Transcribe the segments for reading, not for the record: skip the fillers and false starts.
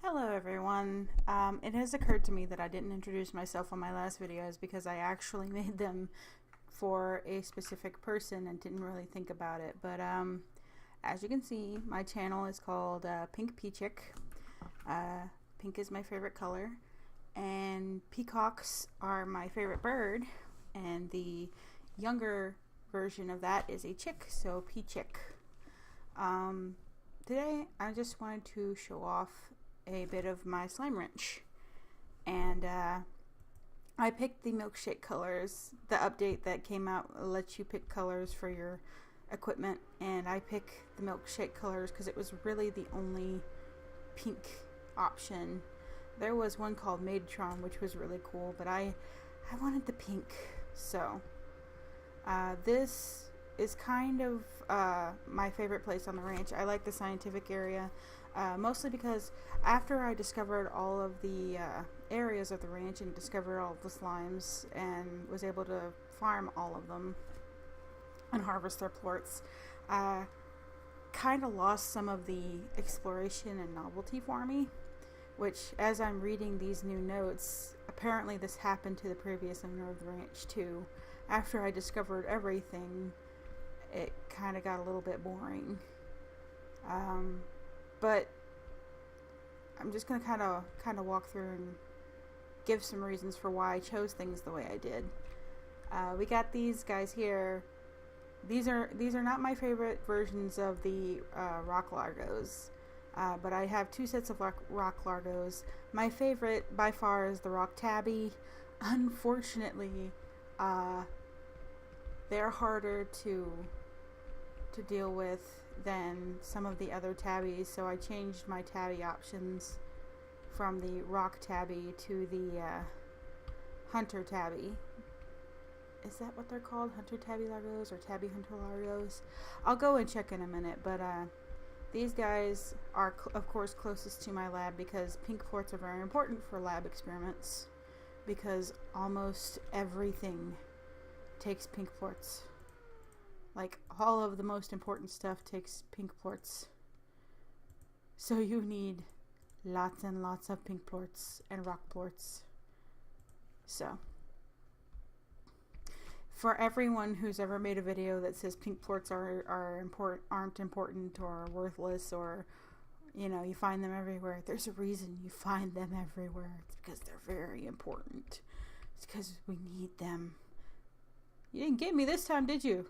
Hello everyone. It has occurred to me that I didn't introduce myself on my last videos because I actually made them for a specific person and didn't really think about it. But as you can see, my channel is called Pink Peachick. Pink is my favorite color, and peacocks are my favorite bird, and the younger version of that is a chick, so Peachick. Today I just wanted to show off a bit of my slime wrench, and I picked the milkshake colors. The update that came out lets you pick colors for your equipment, and I picked the milkshake colors because it was really the only pink option. There was one called Pt1 which was really cool, but I wanted the pink. So this is kind of my favorite place on the ranch. I like the scientific area, mostly because after I discovered all of the areas of the ranch and discovered all of the slimes and was able to farm all of them and harvest their plorts, kind of lost some of the exploration and novelty for me, which, as I'm reading these new notes, apparently this happened to the previous owner of the ranch too. After I discovered everything, it kind of got a little bit boring. But I'm just going to kind of walk through and give some reasons for why I chose things the way I did. We got these guys here. These are not my favorite versions of the rock largos, but I have two sets of rock largos. My favorite by far is the rock tabby. Unfortunately, they're harder to deal with than some of the other tabbies, so I changed my tabby options from the rock tabby to the hunter tabby. Is that what they're called? Hunter tabby largos or tabby hunter largos? I'll go and check in a minute, but these guys are of course closest to my lab because pink plorts are very important for lab experiments, because almost everything takes pink plorts. Like, all of the most important stuff takes pink plorts. So you need lots and lots of pink plorts and rock plorts. So, for everyone who's ever made a video that says pink plorts aren't important or worthless, or, you know, you find them everywhere, there's a reason you find them everywhere. It's because they're very important. It's because we need them. You didn't get me this time, did you?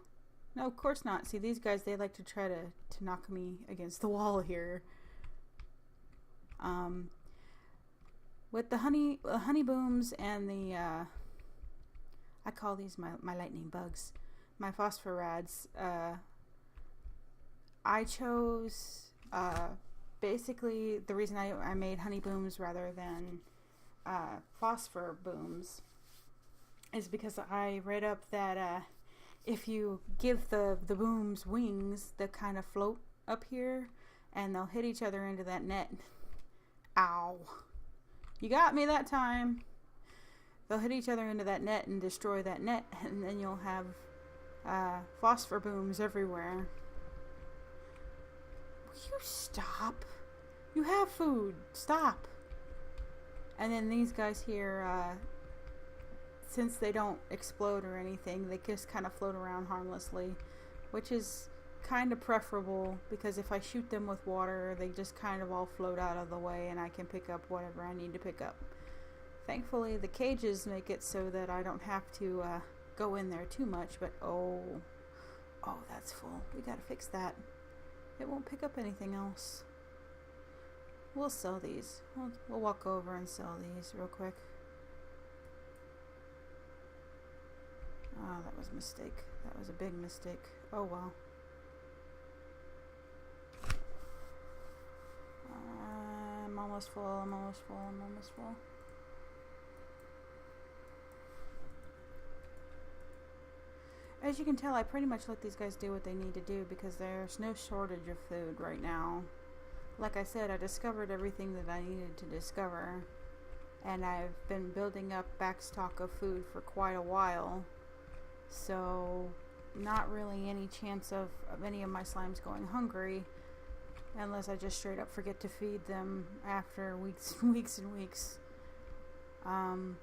No, of course not. See, these guys, they like to try to knock me against the wall here. With the honey booms and the, I call these my lightning bugs, my phosphorads, I chose, basically the reason I made honey booms rather than phosphor booms is because I read up that if you give the booms wings, they'll kind of float up here and they'll hit each other into that net. Ow. You got me that time. They'll hit each other into that net and destroy that net, and then you'll have phosphor booms everywhere. Will you stop? You have food. Stop. And then these guys here, since they don't explode or anything, they just kind of float around harmlessly, which is kind of preferable, because if I shoot them with water, they just kind of all float out of the way and I can pick up whatever I need to pick up. Thankfully, the cages make it so that I don't have to go in there too much, but oh, that's full. We gotta fix that. It won't pick up anything else. We'll sell these. We'll walk over and sell these real quick. Oh, that was a mistake. That was a big mistake. Oh well. I'm almost full. I'm almost full. I'm almost full. As you can tell, I pretty much let these guys do what they need to do because there's no shortage of food right now. Like I said, I discovered everything that I needed to discover, and I've been building up backstock of food for quite a while. So, not really any chance of any of my slimes going hungry. unless I just straight up forget to feed them after weeks and weeks and weeks. I'm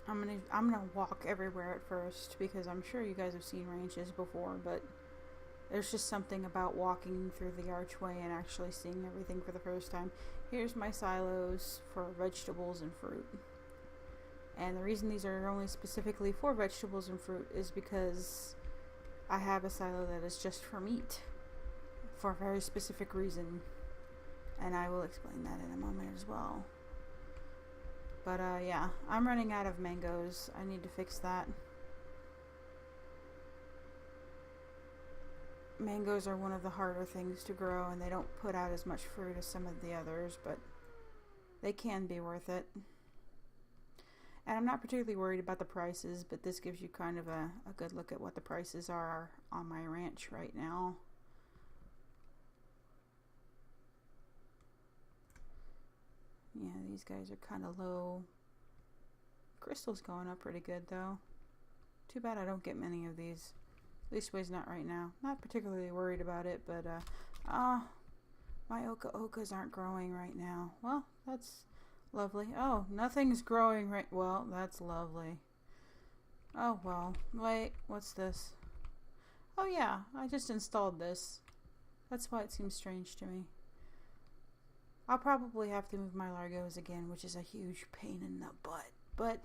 gonna walk everywhere at first, because I'm sure you guys have seen ranches before, but there's just something about walking through the archway and actually seeing everything for the first time. Here's my silos for vegetables and fruit. And the reason these are only specifically for vegetables and fruit is because I have a silo that is just for meat, for a very specific reason. And I will explain that in a moment as well. But yeah, I'm running out of mangoes. I need to fix that. Mangoes are one of the harder things to grow, and they don't put out as much fruit as some of the others, but they can be worth it. And I'm not particularly worried about the prices, but this gives you kind of a good look at what the prices are on my ranch right now. Yeah, these guys are kind of low. Crystal's going up pretty good though. Too bad I don't get many of these. Leastways not right now. Not particularly worried about it, but my okas aren't growing right now. Well, that's lovely. Oh, nothing's growing right. Well, that's lovely. Oh well. Wait, what's this? Oh yeah, I just installed this. That's why it seems strange to me. I'll probably have to move my largos again, which is a huge pain in the butt, but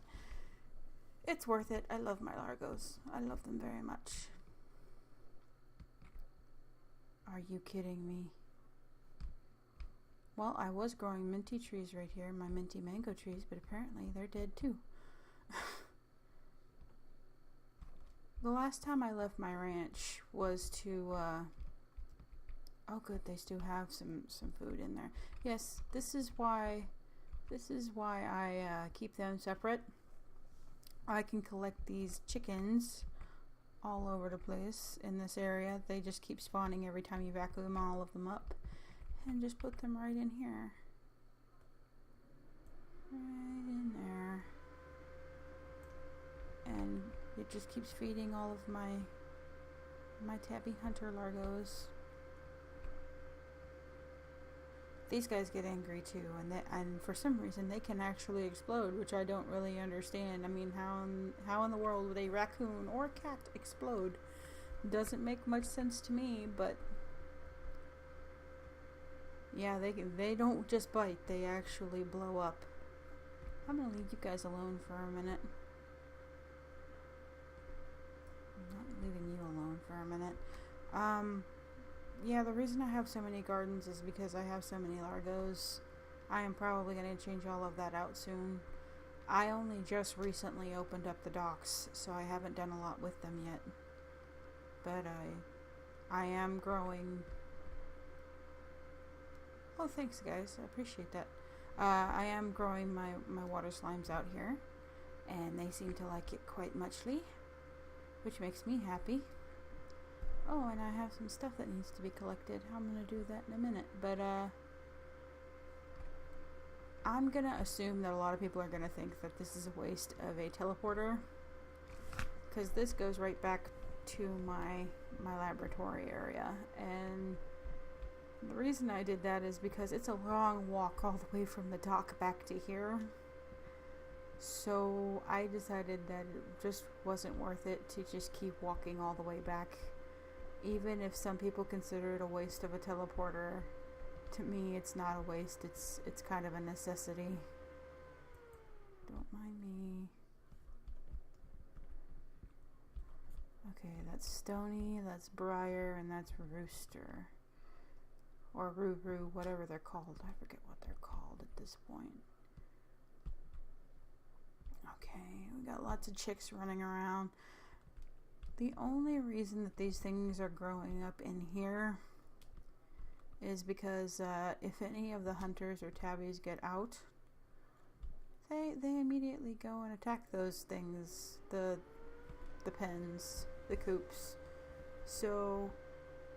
it's worth it. I love my largos. I love them very much. Are you kidding me? Well, I was growing minty trees right here, my minty mango trees, but apparently they're dead too. The last time I left my ranch was to, oh good, they still have some food in there. Yes, this is why I keep them separate. I can collect these chickens all over the place in this area. They just keep spawning every time you vacuum all of them up, and just put them right in here. Right in there. And it just keeps feeding all of my tabby hunter largos. These guys get angry too, and for some reason they can actually explode, which I don't really understand. I mean, how in the world would a raccoon or a cat explode? Doesn't make much sense to me, but yeah, they don't just bite, they actually blow up. I'm gonna leave you guys alone for a minute. I'm not leaving you alone for a minute. Yeah, the reason I have so many gardens is because I have so many largos. I am probably going to change all of that out soon. I only just recently opened up the docks, so I haven't done a lot with them yet. But I am growing. Oh, thanks guys, I appreciate that. I am growing my water slimes out here, and they seem to like it quite muchly, which makes me happy. Oh, and I have some stuff that needs to be collected. I'm going to do that in a minute. But, I'm going to assume that a lot of people are going to think that this is a waste of a teleporter, because this goes right back to my laboratory area. And the reason I did that is because it's a long walk all the way from the dock back to here. So I decided that it just wasn't worth it to just keep walking all the way back. Even if some people consider it a waste of a teleporter, to me it's not a waste, it's kind of a necessity. Don't mind me. Okay, that's Stony, that's Briar, and that's Rooster. Or Roo, whatever they're called. I forget what they're called at this point. Okay, we got lots of chicks running around. The only reason that these things are growing up in here is because if any of the hunters or tabbies get out, they immediately go and attack those things, the pens, the coops. So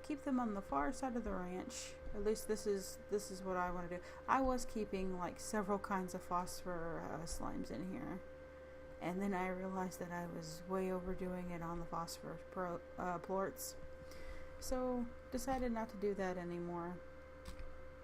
keep them on the far side of the ranch. At least this is what I want to do. I was keeping like several kinds of phosphor slimes in here. And then I realized that I was way overdoing it on the phosphorus plorts. So decided not to do that anymore.